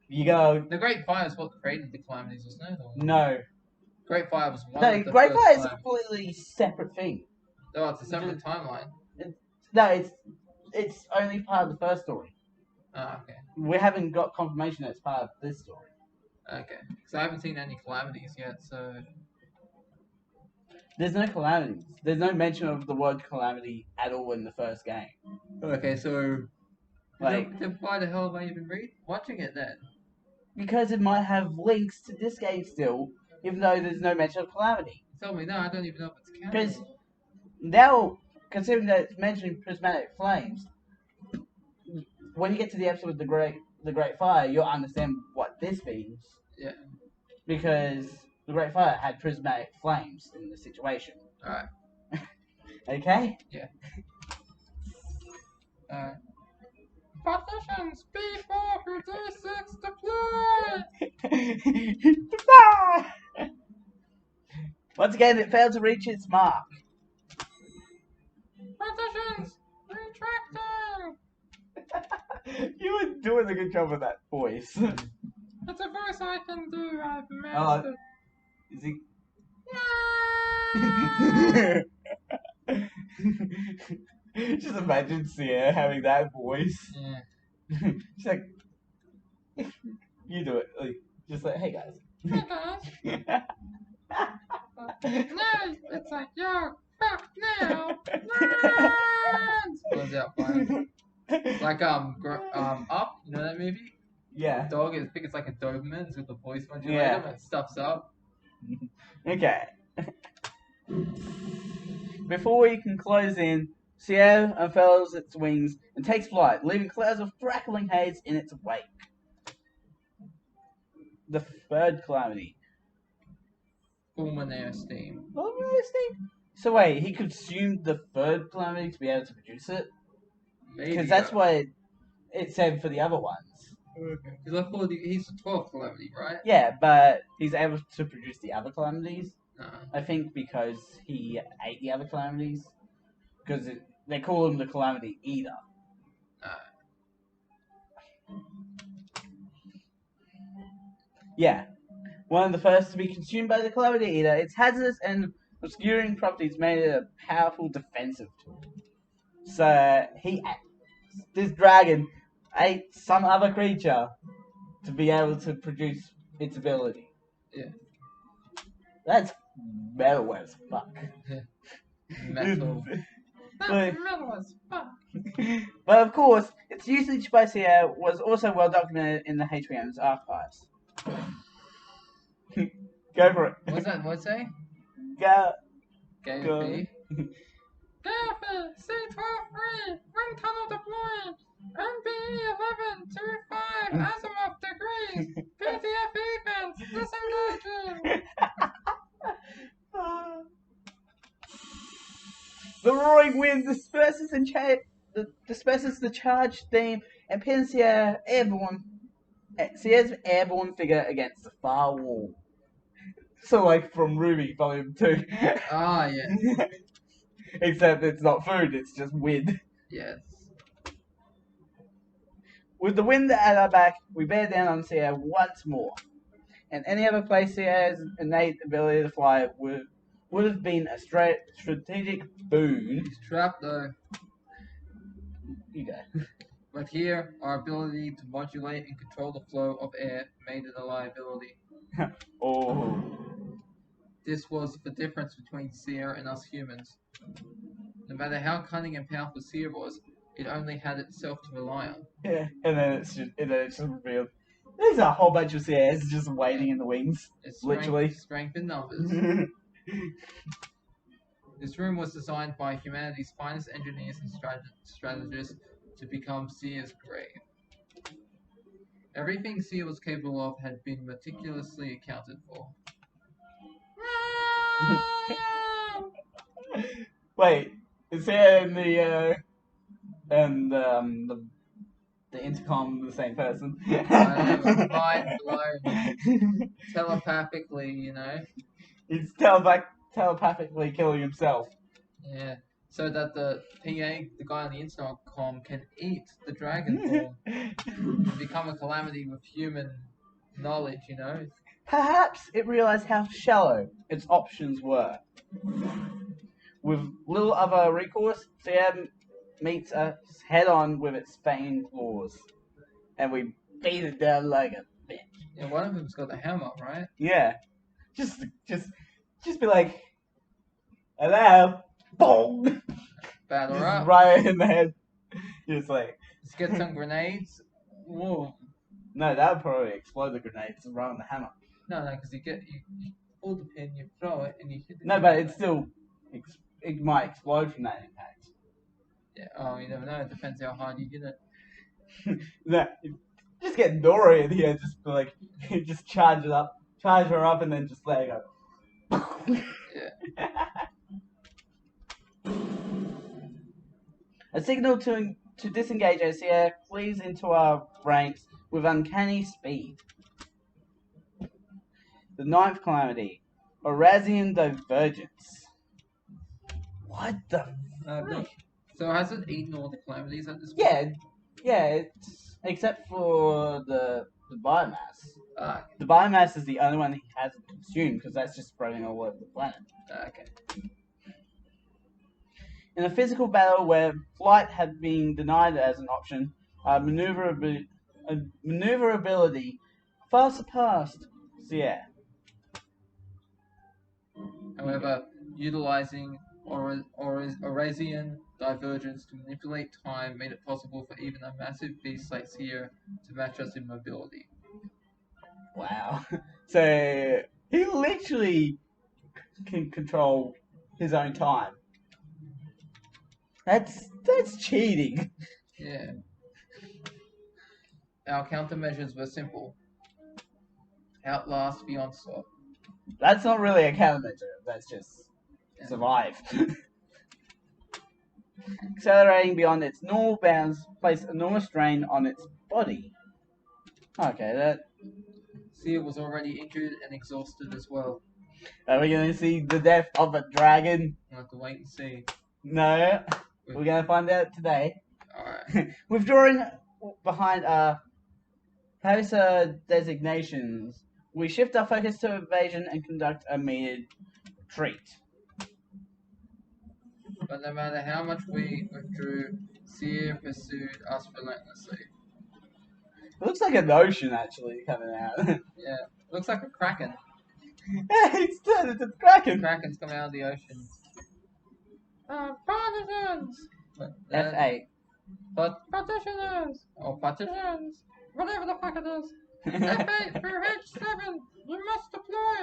A: You go.
B: The Great Fire is what created the calamities, wasn't it? Or...
A: No.
B: Great Fire was one
A: No,
B: of the
A: Great
B: first
A: Fire is a
B: times.
A: completely separate thing.
B: Oh, it's a separate timeline.
A: No, it's only part of the first story.
B: Ah, okay.
A: We haven't got confirmation that it's part of this story.
B: Okay. Because I haven't seen any calamities yet, so...
A: There's no calamities. There's no mention of the word calamity at all in the first game.
B: Okay, so...
A: Like,
B: then why the hell am I even watching it then?
A: Because it might have links to this game still, even though there's no mention of calamity.
B: Tell me, no, I don't even know if it's canon.
A: Because now, considering that it's mentioning prismatic flames, when you get to the episode with the Great Fire, you'll understand what this means.
B: Yeah.
A: Because the Great Fire had prismatic flames in the situation.
B: Alright.
A: Okay?
B: Yeah. Alright. Partitions B4 through D6 deploy!
A: Once again, it failed to reach its mark.
B: Partitions retracting!
A: You were doing a good job with that voice.
B: It's a voice I can do, I've mastered.
A: Is he... Just imagine Seire having that voice.
B: Yeah.
A: She's like, you do it. Like, just like, hey guys.
B: Hey guys. No, it's like, yo, fuck now. Blows out fire. Like Up, you know that movie?
A: Yeah.
B: Dog, I think it's like a Doberman. It's got the voice modulator,
A: Yeah.
B: but it stuffs up.
A: Okay. Before we can close in, Seire unfurls its wings and takes flight, leaving clouds of crackling haze in its wake. The third calamity.
B: Fulminaire steam.
A: Fulminaire steam? So wait, he consumed the third calamity to be able to produce it?
B: Maybe.
A: Because that's what it said for the other ones.
B: Okay. Because I thought he's the 12th calamity, right?
A: Yeah, but he's able to produce the other calamities.
B: Uh-huh.
A: I think because he ate the other calamities. Because they call him the Calamity Eater. Yeah. One of the first to be consumed by the Calamity Eater, its hazardous and obscuring properties made it a powerful defensive tool. So, this dragon ate some other creature to be able to produce its ability.
B: Yeah.
A: That's metal as fuck.
B: Metal. That's metal as fuck.
A: But of course, its usage by Seire was also well documented in the HPM's archives. Go for it.
B: What's that? What's that?
A: Go.
B: KFB. KFB, C12-3, wind tunnel deployed. NBE 11-25 azimuth degrees. PTF events disengaging.
A: The roaring wind disperses the charged steam and pins Seire's airborne figure against the far wall. So, like from Ruby Volume 2.
B: Ah, yeah.
A: Except it's not food, it's just wind.
B: Yes.
A: With the wind at our back, we bear down on Seire once more. And any other place Seire's innate ability to fly would have been a strategic boon.
B: He's trapped though.
A: You go.
B: But here, our ability to modulate and control the flow of air made it a liability.
A: Oh.
B: This was the difference between Seire and us humans. No matter how cunning and powerful Seire was, it only had itself to rely on.
A: Yeah, and then it's just revealed. There's a whole bunch of Seire's just waiting in the wings.
B: It's
A: literally.
B: Strength in numbers. This room was designed by humanity's finest engineers and strategists to become Seire's grave. Everything Seire was capable of had been meticulously accounted for.
A: Wait, is Seire in the the intercom the same person?
B: Mind blown. Telepathically, you know.
A: He's telepathically killing himself.
B: Yeah. So that the PA, the guy on the intercom, can eat the dragon form and become a calamity with human knowledge, you know.
A: Perhaps it realized how shallow its options were. With little other recourse, Seire meets us head on with its fanged claws. And we beat it down like a bitch.
B: Yeah, one of them's got the hammer, right?
A: Yeah. Just be like, hello, boom!
B: Batter
A: Just
B: up.
A: right in the head. Just like,
B: Let's get some grenades. Whoa.
A: no, that would probably explode the grenades right on the hammer.
B: No, because you pull the pin, you throw it, and you hit it.
A: No, but it's still, it might explode from that impact.
B: Yeah, oh, you never know. It depends how hard you hit it.
A: No, just get Dory in here, just be like, just charge her up, and then just let her go.
B: Yeah.
A: A signal to disengage as Seire flees into our ranks with uncanny speed. The ninth calamity, Orasian Divergence. What the frick?
B: So has it eaten all the calamities at this point?
A: Yeah, it's, except for the biomass.
B: Ah,
A: The biomass is the only one he hasn't consumed, because that's just spreading all over the planet.
B: okay.
A: In a physical battle where flight had been denied as an option, maneuverability far surpassed Seire.
B: However, utilizing Orasian divergence to manipulate time made it possible for even a massive beast like Seire to match us in mobility.
A: Wow. So he literally can control his own time. That's cheating.
B: Yeah. Our countermeasures were simple. Outlast the onslaught.
A: That's not really a countermeasure. That's just survive. Accelerating beyond its normal bounds, place enormous strain on its body. Okay, that.
B: Seire was already injured and exhausted as well.
A: Are we gonna see the death of a dragon?
B: We'll have to wait and see.
A: No, we're gonna find out today.
B: Alright.
A: Withdrawing behind our Paisa designations, we shift our focus to evasion and conduct a metered retreat.
B: But no matter how much we withdrew, Seire pursued us relentlessly.
A: It looks like an ocean actually coming out.
B: Yeah, looks like a kraken.
A: It's turned into the Kraken.
B: Kraken's coming out of the ocean. Partisans!
A: F8.
B: Partitioners! Or partitions! Whatever the fuck it is! F8 through H7! You must deploy!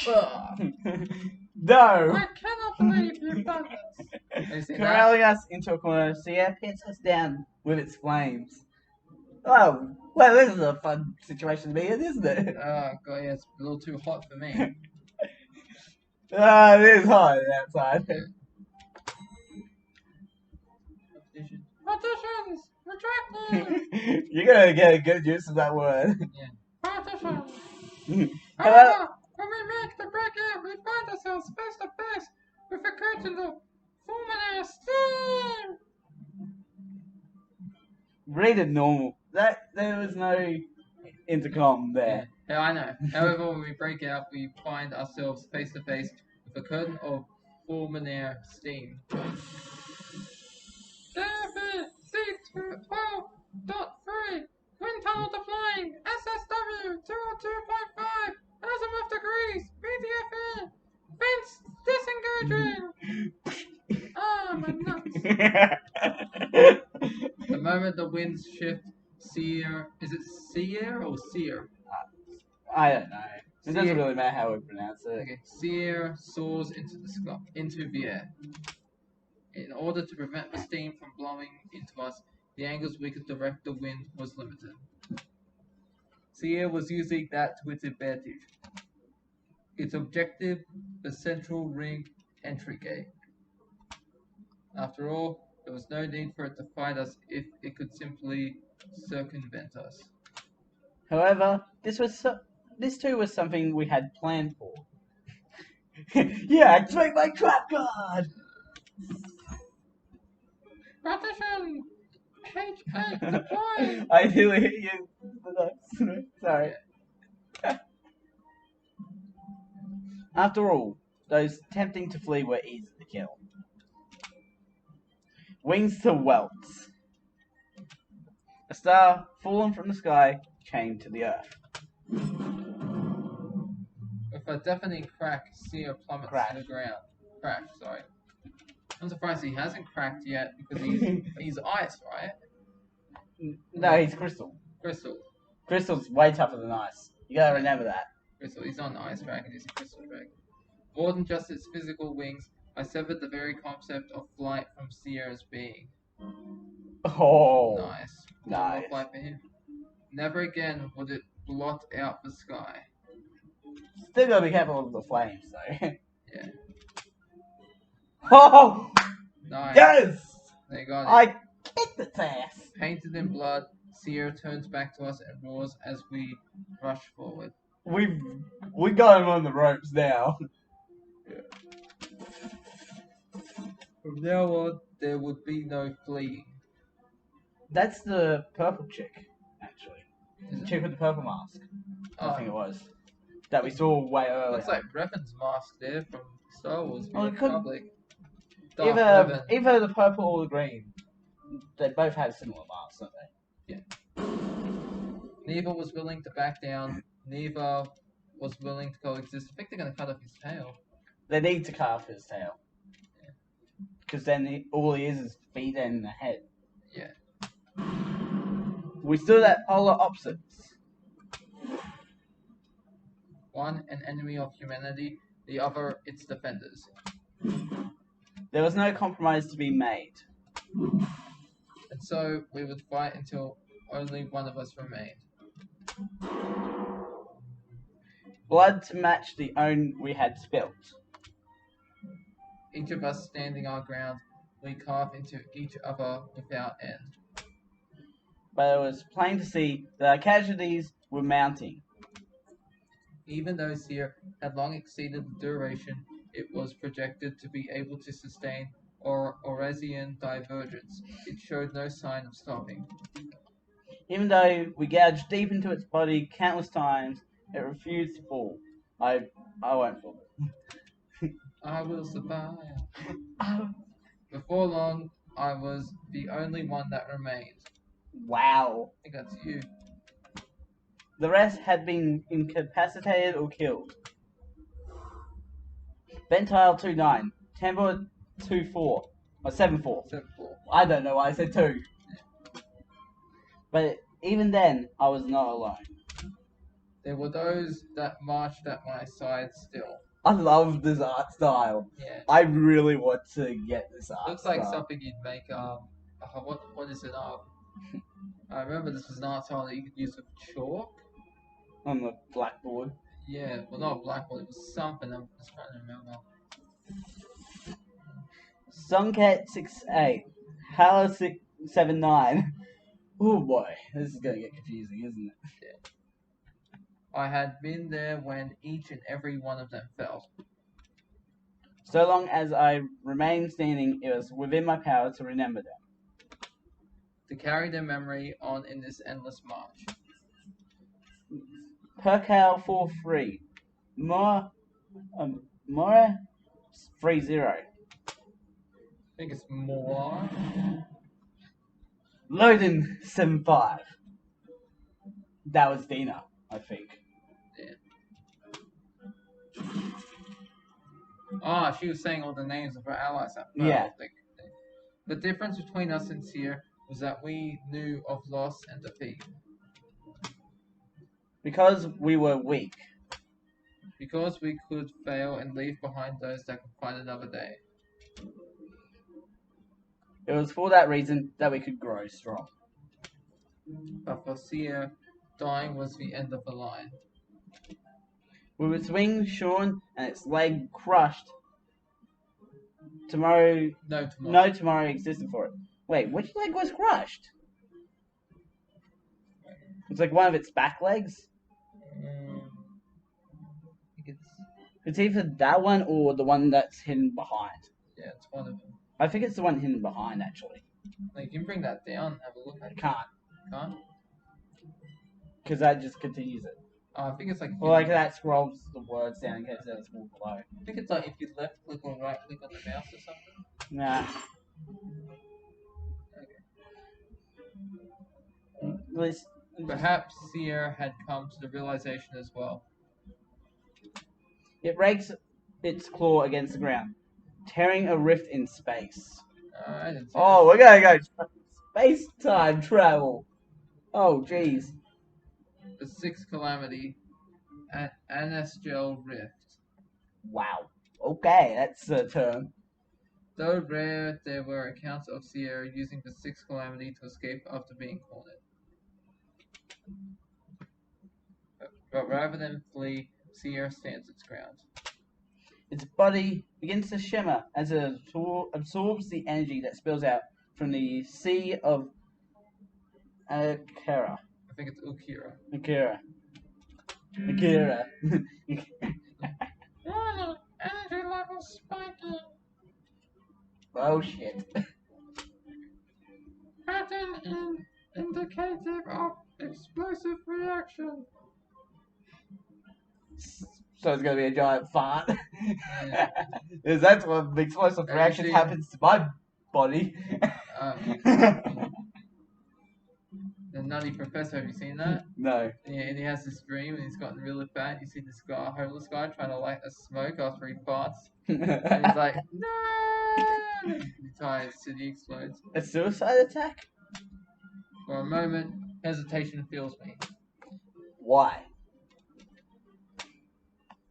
B: Deploy!
A: No!
B: I cannot believe you've done this!
A: Corralling us into a corner, Seire pins us down with its flames. Oh, well, this is a fun situation to be in, isn't it?
B: Oh god, yeah, it's a little too hot for me.
A: It is hot outside.
B: Partitions! Retracting!
A: You're gonna get a good use of that word.
B: Yeah. Partitions!
A: Hello?
B: When we make the breakout, we find ourselves face to face with a curtain of fulminary steam!
A: Read it normal. There was no intercom there.
B: Yeah, I know. However, when we break out, we find ourselves face to face with a curtain of fulminary steam. JFE C12.3 Wind tunnel deploying SSW 202.5 azimuth degrees BDFE Fence disengaging. Ah, my nuts. The moment the winds shift, Seire, is it Seire or Seire?
A: I don't know. It doesn't really matter how we pronounce it.
B: Okay, Seire soars into the air. In order to prevent the steam from blowing into us, the angles we could direct the wind was limited. Seire was using that to its advantage. Its objective, the central ring entry gate. After all, it was no need for it to fight us if it could simply circumvent us.
A: However, this too was something we had planned for. Yeah, activate my trap card!
B: Partition! H8 deploy!
A: I nearly hit you. Sorry. After all, those attempting to flee were easy to kill. Wings to welts. A star fallen from the sky, chained to the earth.
B: With a deafening crack, Seire plummets to the ground. Crash, sorry. I'm surprised he hasn't cracked yet because he's ice, right?
A: No, he's crystal.
B: Crystal.
A: Crystal's way tougher than ice. You gotta remember that.
B: Crystal, he's not an ice dragon, he's a crystal dragon. More than just its physical wings, I severed the very concept of flight from Seire's being.
A: Oh,
B: Nice.
A: nice.
B: More flight for him. Never again would it blot out the sky.
A: Still gotta be careful of the flames, though.
B: Yeah.
A: Oh!
B: Nice.
A: Yes!
B: They got it.
A: I kicked its ass!
B: Painted in blood, Seire turns back to us and roars as we rush forward.
A: We got him on the ropes now.
B: From now on, there would be no fleeing.
A: That's the purple chick, actually.
B: Is
A: The
B: it?
A: chick with the purple mask. I
B: Oh,
A: think it was. That we saw way earlier.
B: looks like Revan's mask there from Star Wars.
A: Oh, it could-
B: Republic. Darth Revan.
A: Either the purple or the green. They both have similar masks, don't they?
B: Neither was willing to back down. Neither was willing to coexist. I think they're going to cut off his tail.
A: They need to cut off his tail. Because then all he is feet and the head.
B: Yeah.
A: We stood at polar opposites.
B: One, an enemy of humanity. The other, its defenders.
A: There was no compromise to be made.
B: And so we would fight until only one of us remained.
A: Blood to match the own we had spilt.
B: Each of us standing our ground, we carve into each other without end.
A: But it was plain to see that our casualties were mounting.
B: Even though Seire had long exceeded the duration it was projected to be able to sustain Oresian divergence, it showed no sign of stopping.
A: Even though we gouged deep into its body countless times, it refused to fall. I won't fall.
B: I will survive. Before long, I was the only one that remained.
A: Wow.
B: I think that's you.
A: The rest had been incapacitated or killed. Ventile 2-9, Tambor 2-4, or 7-4.
B: 7-4.
A: I don't know why I said 2. But even then, I was not alone.
B: There were those that marched at my side still.
A: I love this art style.
B: Yeah.
A: I really want to get this art
B: Looks
A: style.
B: like something you'd make, what is it, I remember this was an art style that you could use with chalk.
A: On the blackboard.
B: Yeah, well not blackboard, it was something, I'm just trying to remember.
A: Songcat 6-8, Halo 7-9. Oh boy, this is going to get confusing, isn't it?
B: I had been there when each and every one of them fell.
A: So long as I remained standing, it was within my power to remember them.
B: To carry their memory on in this endless march.
A: Percal 4-3, Mora 3-0.
B: I think it's more.
A: Loden 7-5. That was Dina, I think.
B: Ah, she was saying all the names of her allies.
A: Yeah.
B: The difference between us and Seire was that we knew of loss and defeat.
A: Because we were weak.
B: Because we could fail and leave behind those that could fight another day.
A: It was for that reason that we could grow strong.
B: But for Seire, dying was the end of the line.
A: With its wings shorn and its leg crushed, tomorrow.
B: No tomorrow.
A: No tomorrow existed for it. Wait, which leg was crushed? It's like one of its back legs.
B: I think
A: It's either that one or the one that's hidden behind.
B: yeah, it's one of them.
A: I think it's the one hidden behind, actually.
B: Like, you can bring that down and have a look at
A: I
B: it.
A: can't,
B: Can't?
A: because that just continues it.
B: Oh, I think it's like.
A: Or like that scrolls the words down in case there's more below.
B: I think it's like if you left click or right click on the mouse or something.
A: Nah. Let's,
B: Perhaps Seire had come to the realization as well.
A: it rakes its claw against the ground, tearing a rift in space.
B: I didn't see
A: Oh, we're gonna go space time travel. Oh, jeez.
B: The sixth calamity, Anesgel Rift.
A: Wow. Okay, that's a term.
B: Though rare, there were accounts of Seire using the sixth calamity to escape after being cornered. But rather than flee, Seire stands its ground.
A: Its body begins to shimmer as it absorbs the energy that spills out from the sea of Akira.
B: I think it's Ukira.
A: Akira. Akira.
B: Warning! Energy level spiking!
A: Oh shit.
B: Pattern indicative of explosive reaction.
A: So it's gonna be a giant fart.
B: Yeah.
A: Because that's what explosive reaction happens to my body.
B: The Nutty Professor, have you seen that?
A: No.
B: Yeah, and he has this dream and he's gotten really fat. You see this guy, homeless guy, trying to light a smoke after he farts. And he's like, no! The entire city explodes.
A: A suicide attack?
B: For a moment, hesitation fills me.
A: Why?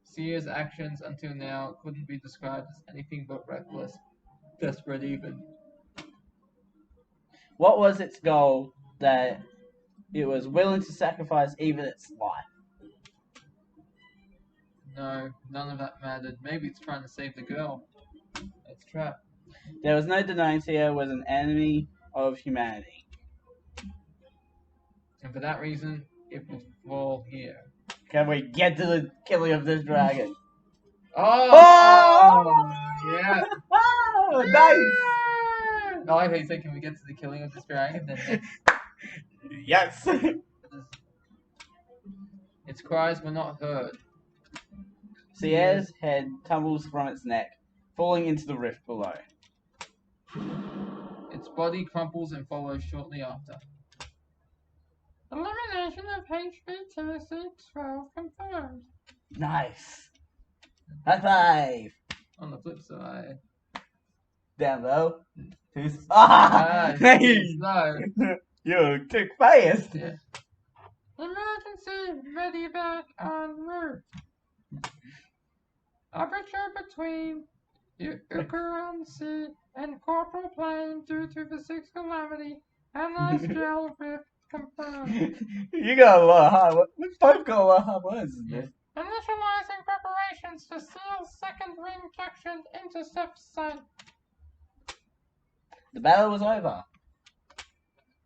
B: Seire's actions until now couldn't be described as anything but reckless, desperate even.
A: What was its goal that it was willing to sacrifice even its life?
B: No, none of that mattered. Maybe it's trying to save the girl. It's trapped.
A: There was no denying Seire was an enemy of humanity.
B: And for that reason, it would fall here.
A: Can we get to the killing of this dragon?
B: Oh! Yeah!
A: Oh, nice!
B: I like how you said, can we get to the killing of this dragon? Then
A: Yes!
B: its cries were not heard.
A: Seire's head tumbles from its neck, falling into the rift below.
B: Its body crumples and follows shortly after. Elimination of HVTC-12 confirmed.
A: Nice! High five!
B: On the flip side.
A: Down low. Ah! Hey!
B: No.
A: You took fast!
B: Yeah. Emergency medevac en route. Aperture between Ukuran Sea and Corporal Plane due to the sixth calamity and Anesgel Rift confirmed.
A: You got a lot of hard work. We've both got a lot of hard words in this.
B: Initializing preparations to seal second reinjection intercept site.
A: The battle was over.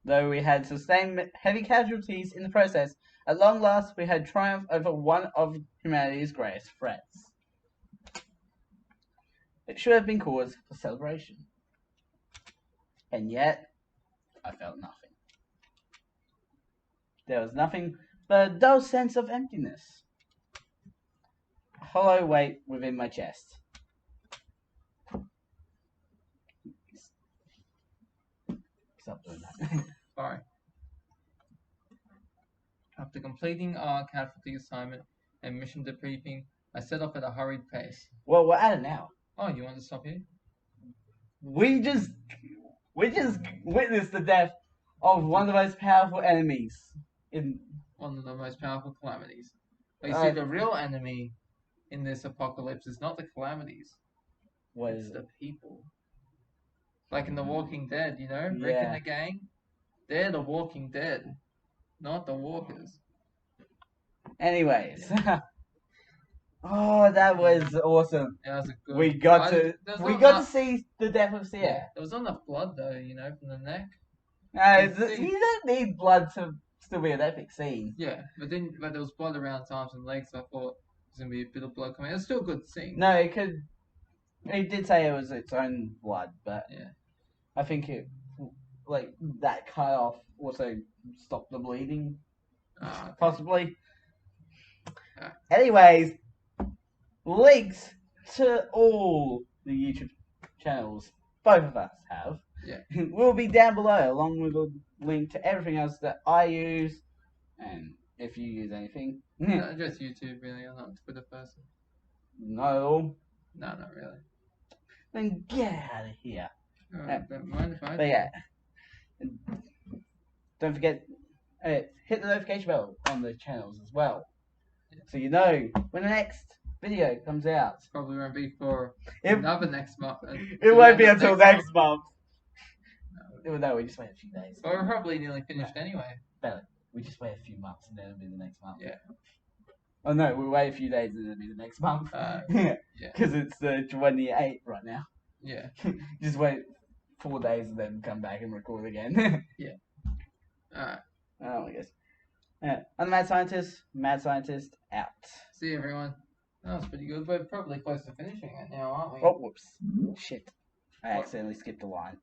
A: Though we had sustained heavy casualties in the process, at long last we had triumphed over one of humanity's greatest threats. It should have been cause for celebration. And yet, I felt nothing. There was nothing but a dull sense of emptiness. A hollow weight within my chest. Stop doing that.
B: Sorry. After completing our casualty assignment and mission debriefing, I set off at a hurried pace.
A: Well, we're at it now.
B: Oh, you want to stop here?
A: We just witnessed the death of one of the most powerful enemies in
B: One of the most powerful calamities. But you see, the real enemy in this apocalypse is not the calamities.
A: what
B: It's
A: is
B: the
A: it?
B: people. Like in The Walking Dead, you know? Rick
A: Yeah.
B: and the gang? They're the Walking Dead, not the Walkers.
A: Anyways, Oh, that was awesome.
B: Yeah, that was a good.
A: We got
B: There
A: to see the death of Seire.
B: Yeah, there was not enough blood though, you know, from the neck.
A: You don't need blood to still be an epic scene.
B: Yeah, but there was blood around his arms and legs, so I thought there's gonna be a bit of blood coming. It's still a good scene.
A: No, it could. It did say it was its own blood, but
B: yeah,
A: I think it like that cut off also stopped the bleeding,
B: okay.
A: possibly.
B: Alright.
A: Anyways, links to all the YouTube channels both of us have will be down below, along with a link to everything else that I use, and if you use anything.
B: No, just YouTube, really. I'm not a Twitter person.
A: No.
B: No, not really.
A: Then get out of here.
B: Don't mind if I
A: But yeah, don't forget, hit the notification bell on the channels as well, so you know when the next video comes out.
B: Probably won't be for another next month.
A: It won't be until next month. No, we just wait a few days.
B: But we're probably nearly finished anyway.
A: Better. We just wait a few months and then it'll be the next month.
B: Yeah.
A: Oh no, we'll wait a few days and it'll be the next month.
B: Yeah.
A: Because it's the 28th right now.
B: Yeah.
A: Just wait 4 days and then come back and record again.
B: Yeah. Alright.
A: Oh my gosh. Yeah. I'm the Mad Scientist out.
B: See you, everyone. That was pretty good. We're probably close to finishing it now, aren't we?
A: Oh, whoops. Shit. I accidentally skipped a line.